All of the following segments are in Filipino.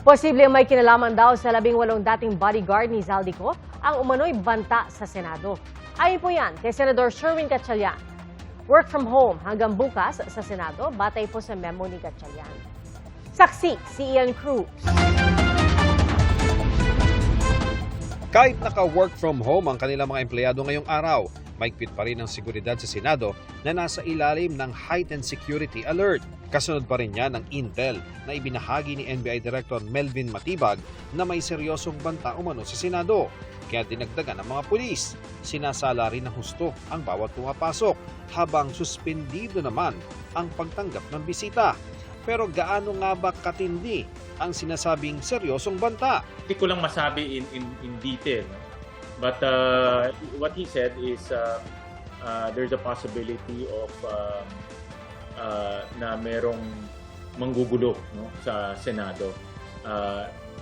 Posibleng may kinalaman daw sa 18 dating bodyguard ni Zaldico ang umano'y banta sa Senado. Ayon po yan kay Senador Sherwin Gatchalian. Work from home hanggang bukas sa Senado, batay po sa memo ni Gatchalian. Saksi si Ian Cruz. Kahit naka-work from home ang kanilang mga empleyado ngayong araw, mahigpit pa rin ang seguridad sa Senado na nasa ilalim ng heightened security alert. Kasunod pa rin yan ng intel na ibinahagi ni NBI Director Melvin Matibag na may seryosong banta umano sa Senado. Kaya dinagdagan ng mga pulis. Sinasala rin ng husto ang bawat pumapasok habang suspendido naman ang pagtanggap ng bisita. Pero gaano nga ba katindi ang sinasabing seryosong banta? Hindi ko lang masabi in detail. No? But what he said is there's a possibility of na merong manggugulo, no, sa Senado.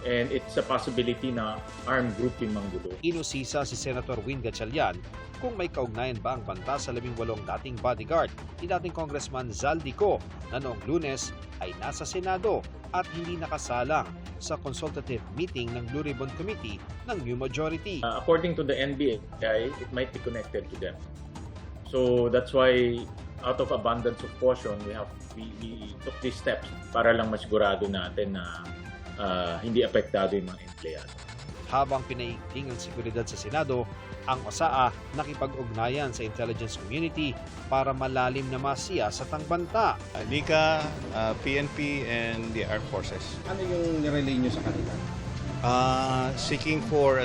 And it's a possibility na armed group yung manggulo. Inusisa si Senator Win Gatchalian kung may kaugnayan ba ang banta sa 18 dating bodyguard ni dating Congressman Zaldico na noong Lunes ay nasa Senado at hindi nakasalang sa consultative meeting ng Blue Ribbon Committee ng New Majority. According to the NBI, it might be connected to them. So that's why out of abundance of caution, we took these steps para lang masigurado natin na hindi apektado yung mga empleyado. Habang pinaigting ang seguridad sa Senado, ang OSAA nakipag-ugnayan sa intelligence community para malalim na masiyasat ang banta. NICA, PNP, and the Armed Forces. Ano yung nirelay nyo sa kanila? Seeking for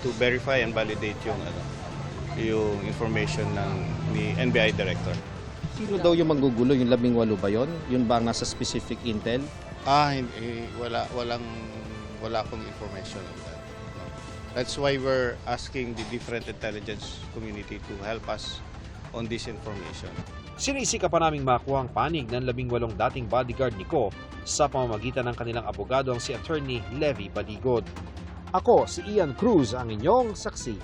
to verify and validate yung information ni NBI Director. Sino daw yung manggugulo? Yung 18 ba yun? Yun ba ang nasa specific intel? Wala akong information on that. No. That's why we're asking the different intelligence community to help us on this information. Sinisika pa naming makuha ang panig ng 18 dating bodyguard ni Ko sa pamamagitan ng kanilang abogado ang si Attorney Levy Baligod. Ako si Ian Cruz, ang inyong saksi.